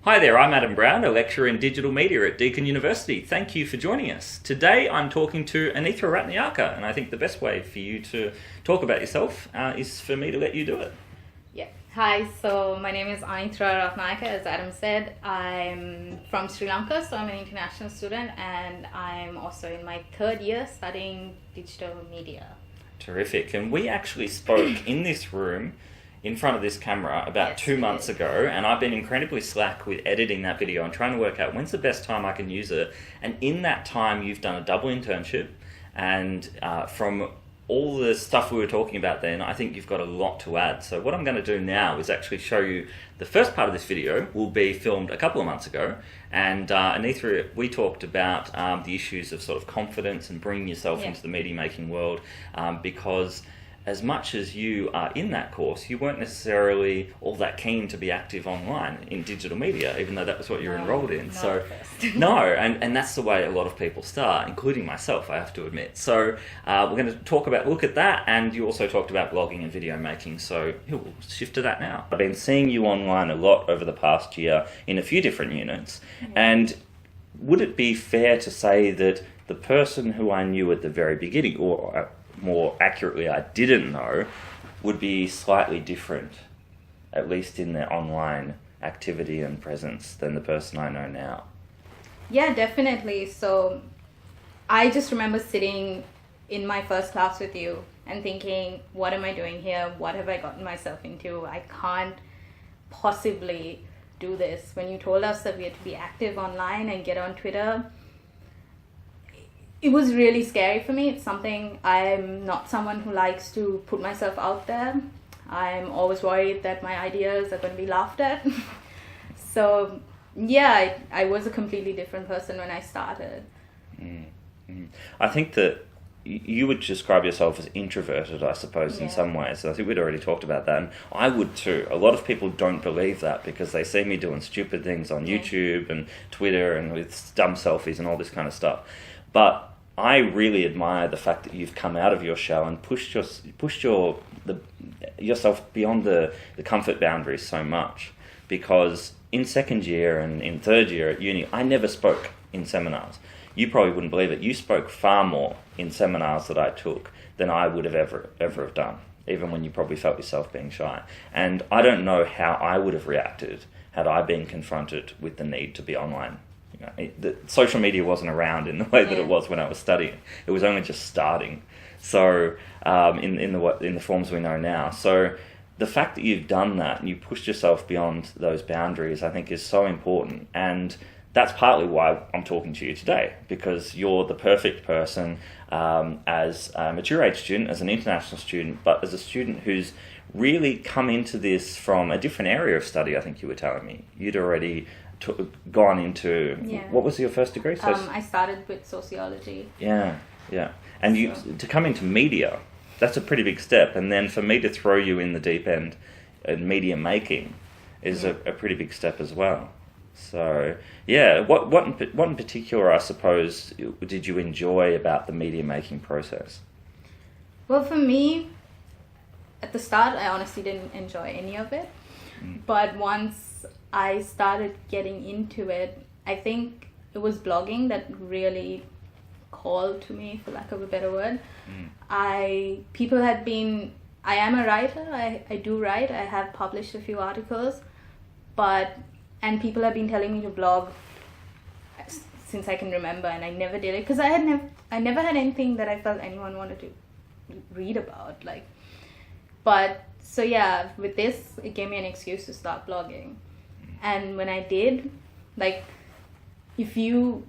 Hi there, I'm Adam Brown, a lecturer in digital media at Deakin University. Thank you for joining us. Today I'm talking to Anithra Ratnayake, and I think the best way for you to talk about yourself is for me to let you do it. Yeah. Hi, so my name is Anithra Ratnayake, as Adam said. I'm from Sri Lanka, so I'm an international student, and I'm also in my third year studying digital media. Terrific. And we actually spoke in this room in front of this camera about 2 months ago, and I've been incredibly slack with editing that video and trying to work out when's the best time I can use it. And in that time you've done a double internship, and from all the stuff we were talking about then, I think you've got a lot to add. So what I'm going to do now is actually show you the first part of this video will be filmed a couple of months ago, and Anithra, we talked about the issues of sort of confidence and bringing yourself into the media making world, because as much as you are in that course, you weren't necessarily all that keen to be active online in digital media, even though that was what you're enrolled in. So, and that's the way a lot of people start, including myself, I have to admit. So we're going to look at that, and you also talked about blogging and video making, so we'll shift to that now. I've been seeing you online a lot over the past year in a few different units, and would it be fair to say that the person who I knew at the very beginning, or more accurately I didn't know, would be slightly different, at least in their online activity and presence, than the person I know now? Yeah, definitely. So I just remember sitting in my first class with you and thinking, what am I doing here? What have I gotten myself into? I can't possibly do this. When you told us that we had to be active online and get on Twitter, it was really scary for me. It's something, I'm not someone who likes to put myself out there. I'm always worried that my ideas are going to be laughed at. So yeah, I was a completely different person when I started. I think that you would describe yourself as introverted, I suppose, in some ways. I think we'd already talked about that, and I would too. A lot of people don't believe that because they see me doing stupid things on YouTube and Twitter and with dumb selfies and all this kind of stuff. But I really admire the fact that you've come out of your shell and pushed yourself beyond the comfort boundaries so much. Because in second year and in third year at uni, I never spoke in seminars. You probably wouldn't believe it. You spoke far more in seminars that I took than I would have ever have done, even when you probably felt yourself being shy. And I don't know how I would have reacted had I been confronted with the need to be online. The social media wasn't around in the way that it was when I was studying. It was only just starting. So in the forms we know now. So the fact that you've done that and you pushed yourself beyond those boundaries, I think, is so important. And that's partly why I'm talking to you today, because you're the perfect person as a mature age student, as an international student, but as a student who's really come into this from a different area of study. I think you were telling me you'd already gone into, what was your first degree? I started with sociology. Yeah. And to come into media, that's a pretty big step. And then for me to throw you in the deep end in media making is a pretty big step as well. So, what in particular, I suppose, did you enjoy about the media making process? Well, for me, at the start, I honestly didn't enjoy any of it. But once I started getting into it, I think it was blogging that really called to me, for lack of a better word. I am a writer, I do write, I have published a few articles, and people have been telling me to blog since I can remember, and I never did it, because I never had anything that I felt anyone wanted to read about, but so yeah, with this, it gave me an excuse to start blogging. And when I did, if you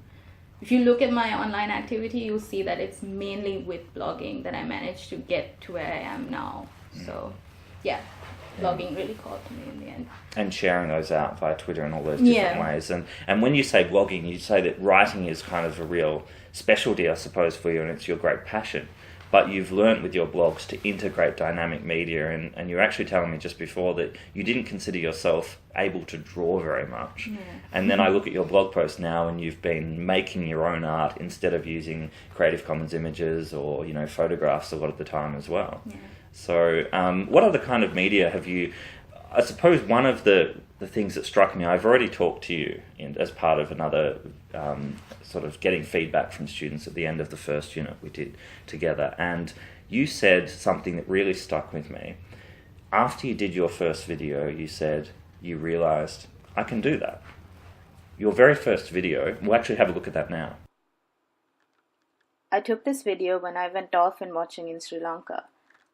look at my online activity, you'll see that it's mainly with blogging that I managed to get to where I am now. So yeah, blogging really called to me in the end. And sharing those out via Twitter and all those different ways. And when you say blogging, you say that writing is kind of a real specialty, I suppose, for you, and it's your great passion. But you've learnt with your blogs to integrate dynamic media, and you were actually telling me just before that you didn't consider yourself able to draw very much. And then I look at your blog posts now, and you've been making your own art instead of using Creative Commons images or photographs a lot of the time as well. So what other kind of media have you I suppose one of the things that struck me, I've already talked to you as part of another sort of getting feedback from students at the end of the first unit we did together, and you said something that really stuck with me. After you did your first video, you said you realised, I can do that. Your very first video, we'll actually have a look at that now. I took this video when I went dolphin watching in Sri Lanka.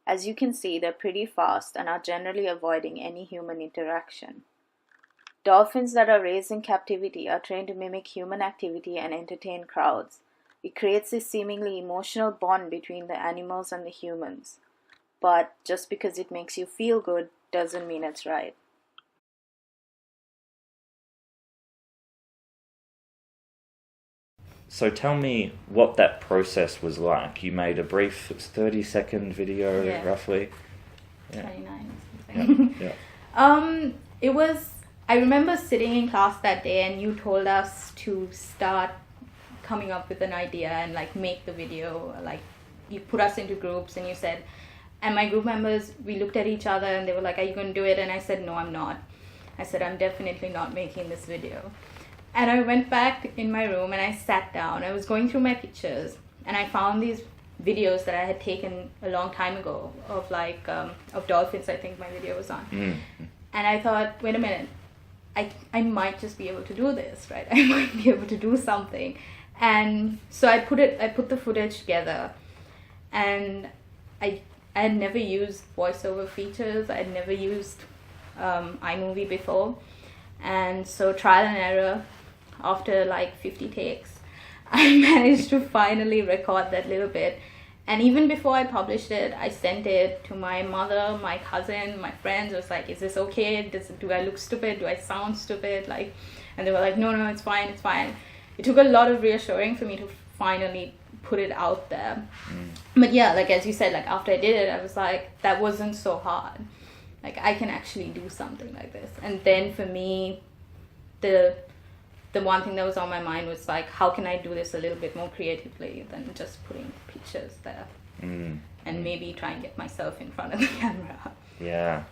As you can see, they're pretty fast and are generally avoiding any human interaction. Dolphins that are raised in captivity are trained to mimic human activity and entertain crowds. It creates this seemingly emotional bond between the animals and the humans. But just because it makes you feel good doesn't mean it's right. So tell me what that process was like. You made a brief 30-second video, roughly. 29 or something. Yeah. It was, I remember sitting in class that day and you told us to start coming up with an idea and like make the video. Like you put us into groups and you said, and my group members, we looked at each other and they were like, are you going to do it? And I said, no, I'm not. I said, I'm definitely not making this video. And I went back in my room and I sat down. I was going through my pictures and I found these videos that I had taken a long time ago of like, of dolphins, I think my video was on. Mm. And I thought, wait a minute, I might just be able to do this, right? I might be able to do something. And so I put the footage together, and I had never used voiceover features. I had never used iMovie before. And so trial and error, after like 50 takes, I managed to finally record that little bit. And even before I published it, I sent it to my mother, my cousin, my friends. I was like, is this okay? Do I look stupid? Do I sound stupid? Like, and they were like, no, it's fine, it's fine. It took a lot of reassuring for me to finally put it out there. But yeah, like as you said, like after I did it, I was like, that wasn't so hard. Like I can actually do something like this. And then for me, the one thing that was on my mind was like, how can I do this a little bit more creatively than just putting pictures there? And maybe try and get myself in front of the camera. Yeah.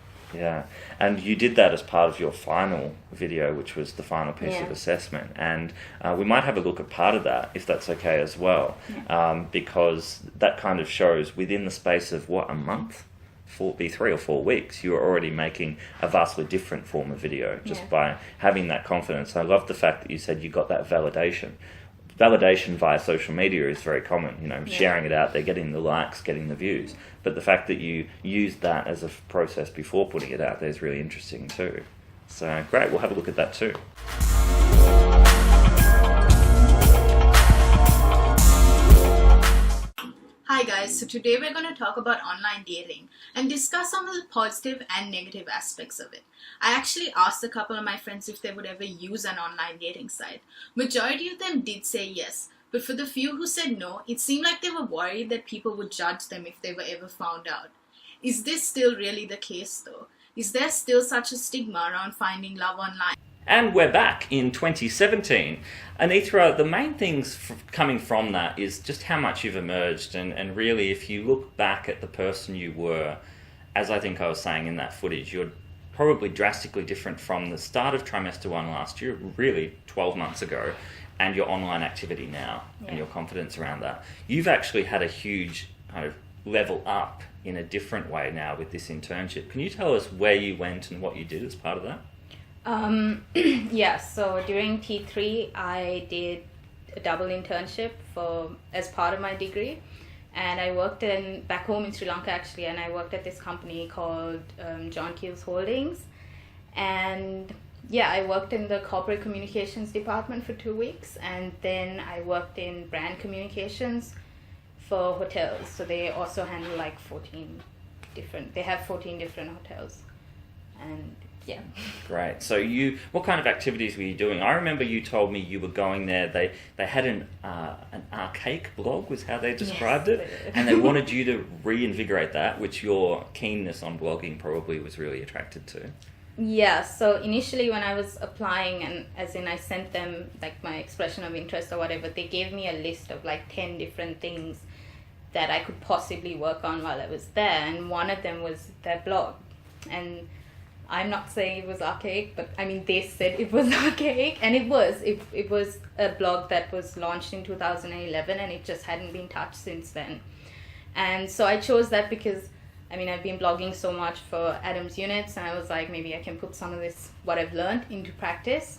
And you did that as part of your final video, which was the final piece of assessment. And we might have a look at part of that, if that's okay as well, because that kind of shows within the space of, a month? 3 or 4 weeks, you were already making a vastly different form of video just by having that confidence. I love the fact that you said you got that validation. Validation via social media is very common, sharing it out there, getting the likes, getting the views. But the fact that you used that as a process before putting it out there is really interesting too. So great, we'll have a look at that too. Hi guys, so today we're going to talk about online dating and discuss some of the positive and negative aspects of it. I actually asked a couple of my friends if they would ever use an online dating site. Majority of them did say yes, but for the few who said no, it seemed like they were worried that people would judge them if they were ever found out. Is this still really the case though? Is there still such a stigma around finding love online? And we're back in 2017. Anithra, the main things coming from that is just how much you've emerged, and really if you look back at the person you were, as I think I was saying in that footage, you're probably drastically different from the start of trimester 1 last year, really 12 months ago, and your online activity now, and your confidence around that. You've actually had a huge kind of level up in a different way now with this internship. Can you tell us where you went and what you did as part of that? So during T3 I did a double internship as part of my degree, and I worked back home in Sri Lanka actually, and I worked at this company called John Keells Holdings, and I worked in the corporate communications department for 2 weeks, and then I worked in brand communications for hotels. So they also handle like 14 different hotels, and Great. So what kind of activities were you doing? I remember you told me you were going there. They had an archaic blog, was how they described it, and they wanted you to reinvigorate that, which your keenness on blogging probably was really attracted to. Yeah. So initially, when I was applying, and as in I sent them like my expression of interest or whatever, they gave me a list of like 10 different things that I could possibly work on while I was there, and one of them was their blog, and I'm not saying it was archaic, but I mean, they said it was archaic, and it was. It was a blog that was launched in 2011, and it just hadn't been touched since then. And so I chose that because, I mean, I've been blogging so much for Adam's units, and I was like, maybe I can put some of this, what I've learned, into practice.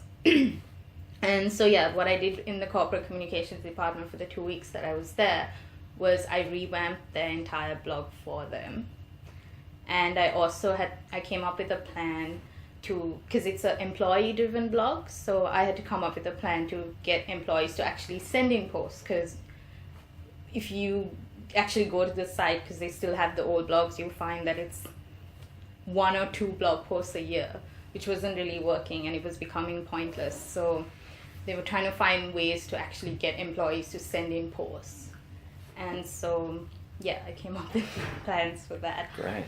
And so, yeah, what I did in the corporate communications department for the 2 weeks that I was there was I revamped their entire blog for them. And I came up with a plan to, because it's an employee-driven blog, so I had to come up with a plan to get employees to actually send in posts, because if you actually go to the site, because they still have the old blogs, you'll find that it's 1 or 2 blog posts a year, which wasn't really working, and it was becoming pointless. So they were trying to find ways to actually get employees to send in posts. And so, yeah, I came up with plans for that. Great.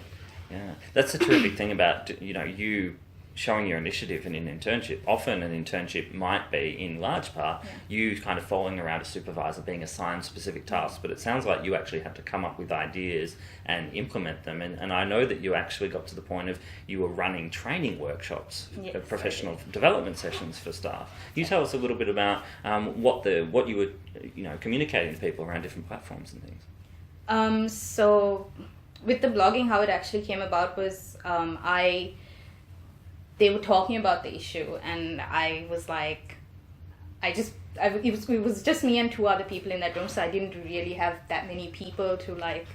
Yeah, that's the terrific thing about, you showing your initiative in an internship. Often an internship might be, in large part, you kind of following around a supervisor being assigned specific tasks, but it sounds like you actually had to come up with ideas and implement them. And I know that you actually got to the point of you were running training workshops, professional development sessions for staff. Can you tell us a little bit about what you were communicating to people around different platforms and things? So with the blogging, how it actually came about was they were talking about the issue, and I was like, it was just me and 2 other people in that room, so I didn't really have that many people to like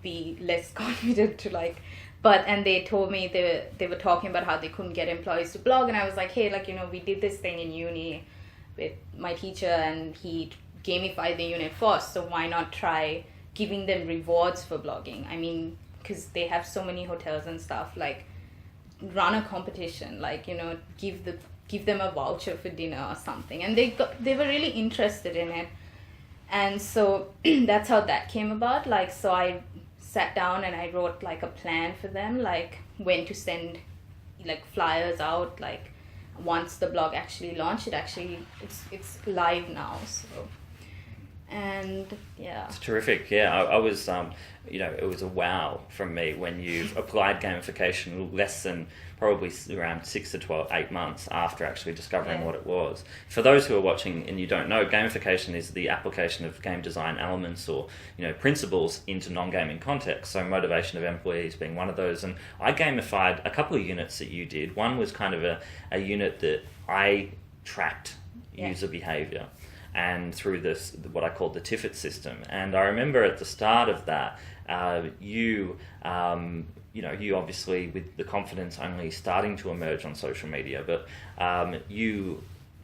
be less confident to like, and they told me they were talking about how they couldn't get employees to blog, and I was like, hey, we did this thing in uni with my teacher, and he gamified the unit first, so why not try giving them rewards for blogging? I mean, because they have so many hotels and stuff, like run a competition, give them a voucher for dinner or something. And they were really interested in it. And so that's how that came about. So I sat down and I wrote like a plan for them, like when to send like flyers out, like once the blog actually launched. It's live now, so. And yeah, it's terrific. Yeah, I was it was a wow from me when you applied gamification less than probably around 6 to 8 months after actually discovering what it was. For those who are watching and you don't know, gamification is the application of game design elements or principles into non-gaming contexts. So motivation of employees being one of those. And I gamified a couple of units that you did. One was kind of a unit that I tracked user behavior, and through this, what I called the Tiffet system. And I remember at the start of that, you obviously with the confidence only starting to emerge on social media, but I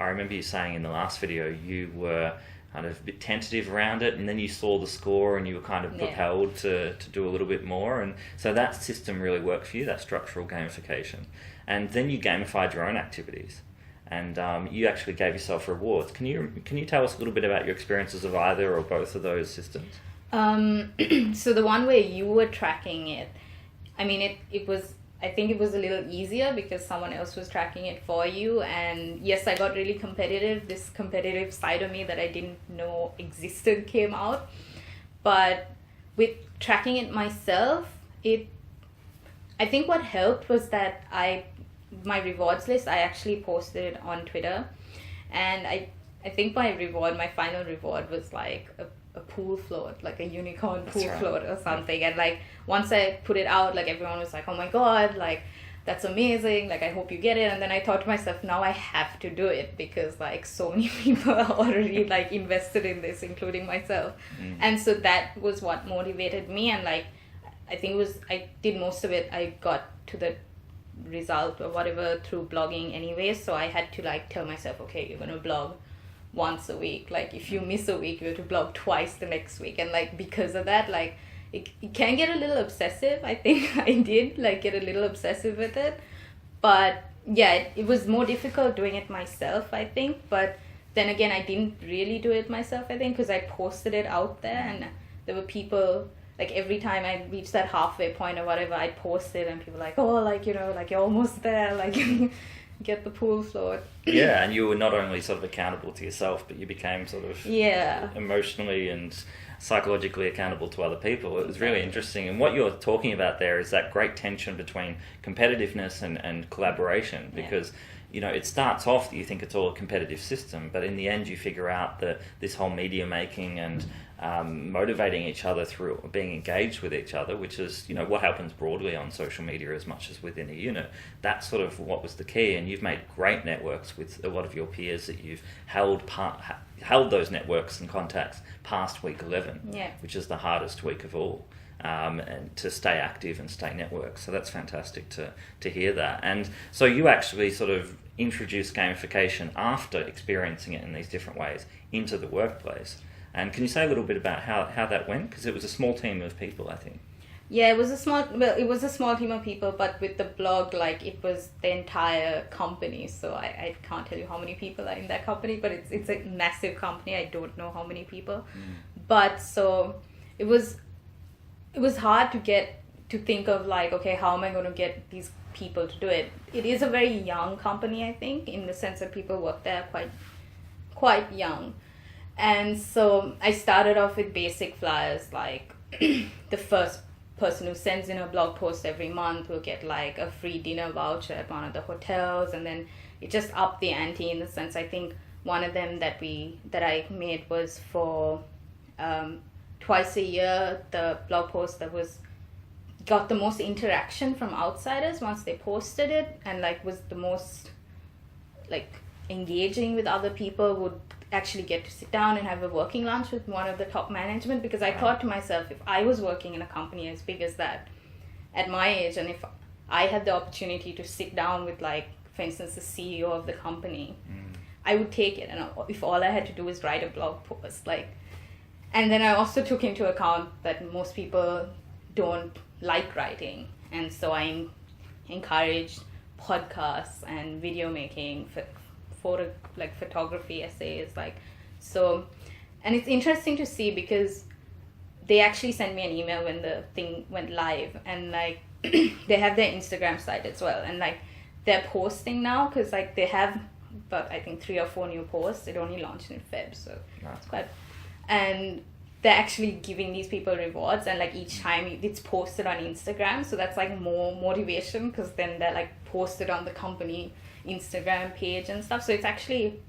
remember you saying in the last video you were kind of a bit tentative around it, and then you saw the score and you were kind of propelled to do a little bit more. And so that system really worked for you, that structural gamification. And then you gamified your own activities. And you actually gave yourself rewards. Can you tell us a little bit about your experiences of either or both of those systems? So the one where you were tracking it, I mean, I think it was a little easier because someone else was tracking it for you. And yes, I got really competitive. This competitive side of me that I didn't know existed came out. But with tracking it myself, I think what helped was that my rewards list, I actually posted it on Twitter, and I think my final reward was like a pool float, like a unicorn pool float or something. And like once I put it out, like everyone was like, oh my god, like that's amazing, like I hope you get it. And then I thought to myself, now I have to do it because like so many people are already like invested in this, including myself. And so that was what motivated me. And like I think I did most of it, I got to the result or whatever through blogging anyway, so I had to like tell myself, okay, you're gonna blog once a week, like if you miss a week you have to blog twice the next week. And like because of that, like it can get a little obsessive. I think I did like get a little obsessive with it, but yeah, it was more difficult doing it myself, I think. But then again, I didn't really do it myself, I think, because I posted it out there and there were people, like every time I reached that halfway point or whatever, I'd post it and people were like, oh, like, like you're almost there, like get the pool float. Yeah, and you were not only sort of accountable to yourself, but you became sort of emotionally and psychologically accountable to other people. It was really interesting. And what you're talking about there is that great tension between competitiveness and collaboration, because it starts off that you think it's all a competitive system, but in the end you figure out that this whole media making and motivating each other through being engaged with each other, which is what happens broadly on social media as much as within a unit. That's sort of what was the key, and you've made great networks with a lot of your peers that you've held those networks and contacts past week 11, which is the hardest week of all. And to stay active and stay networked. So that's fantastic to hear that. And so you actually sort of introduced gamification after experiencing it in these different ways into the workplace. And can you say a little bit about how that went? Because it was a small team of people, I think. Yeah, it was a small team of people, but with the blog, it was the entire company. So I can't tell you how many people are in that company, but it's a massive company. I don't know how many people. But so it was hard to think of okay, how am I going to get these people to do it? It is a very young company, I think, in the sense that people work there quite young. And so I started off with basic flyers, the first person who sends in a blog post every month will get a free dinner voucher at one of the hotels, and then it just upped the ante in the sense, I think one of them that I made was for twice a year, the blog post that got the most interaction from outsiders once they posted it, and was the most engaging with other people would actually get to sit down and have a working lunch with one of the top management, because I thought to myself, if I was working in a company as big as that at my age, and if I had the opportunity to sit down with for instance, the CEO of the company, I would take it, and if all I had to do was write a blog post, and then I also took into account that most people don't like writing, and so I encouraged podcasts and video making, photography essays, so. And it's interesting to see, because they actually sent me an email when the thing went live, and they have their Instagram site as well, and they're posting now, because they have about I think 3 or 4 new posts. It only launched in Feb, so it's quite. And they're actually giving these people rewards, and each time it's posted on Instagram, so that's more motivation, because then they're posted on the company Instagram page and stuff. So it's actually,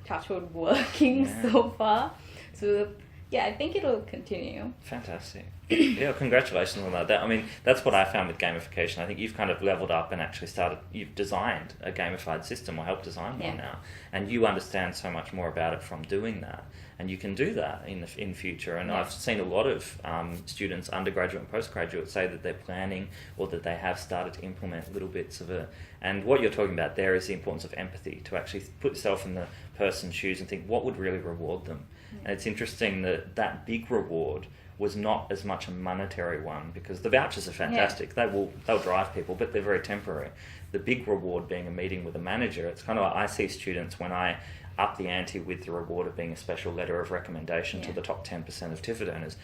touch wood, working so far. So I think it'll continue. Fantastic. Yeah, congratulations on that. I mean, that's what I found with gamification. I think you've kind of leveled up and actually you've designed a gamified system, or helped design one now, and you understand so much more about it from doing that, and you can do that in future. And I've seen a lot of students, undergraduate and postgraduate, say that they're planning, or that they have started to implement little bits of it. And what you're talking about there is the importance of empathy, to actually put yourself in the person's shoes and think what would really reward them. And it's interesting that big reward was not as much a monetary one, because the vouchers are fantastic. They'll drive people, but they're very temporary. The big reward being a meeting with a manager. It's kind of I see students when I up the ante with the reward of being a special letter of recommendation to the top 10% of TIFA donors.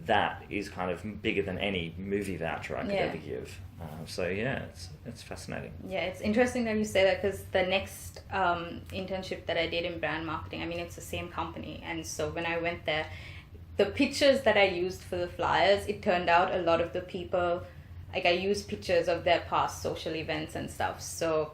That is kind of bigger than any movie voucher I could ever give. It's fascinating. Yeah, it's interesting that you say that, because the next internship that I did in brand marketing, I mean, it's the same company. And so when I went there, the pictures that I used for the flyers, it turned out a lot of the people, I used pictures of their past social events and stuff. So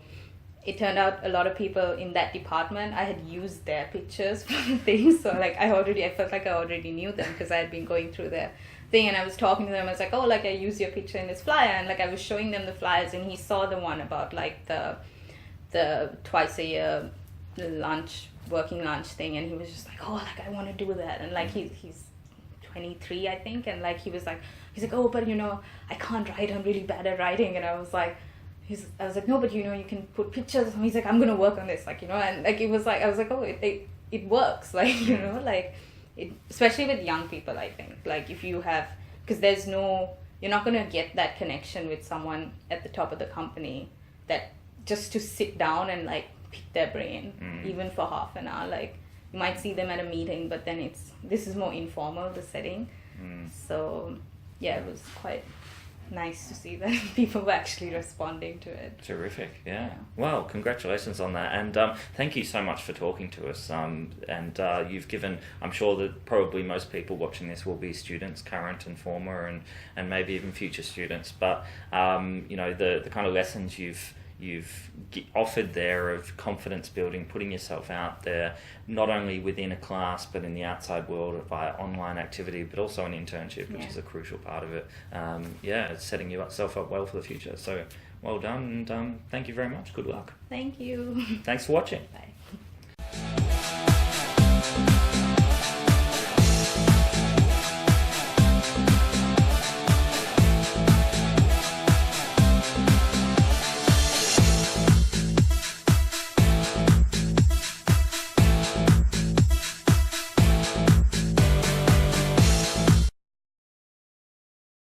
it turned out a lot of people in that department, I had used their pictures for the things. So I felt like I already knew them, because I had been going through their thing, and I was talking to them. I was like, I use your picture in this flyer, and I was showing them the flyers, and he saw the one about the twice a year working lunch thing, and he was just I want to do that. And he's 23, I think, and he's like, but I can't write, I'm really bad at writing. And I was like, no, but you can put pictures. And he's like, I'm gonna work on this, and it was I was like, it works, especially with young people. I think if you have, because you're not gonna get that connection with someone at the top of the company, that just to sit down and pick their brain, even for half an hour. You might see them at a meeting, but then this is more informal, the setting. So it was quite nice to see that people were actually responding to it. Terrific, yeah. Well, congratulations on that, and thank you so much for talking to us. And you've given, I'm sure that probably most people watching this will be students, current and former, and maybe even future students. But you know, the kind of lessons you've offered there of confidence building, putting yourself out there, not only within a class but in the outside world via online activity, but also an internship, which is a crucial part of it. It's setting yourself up well for the future. So well done, and thank you very much. Good luck. Thank you. Thanks for watching. Bye.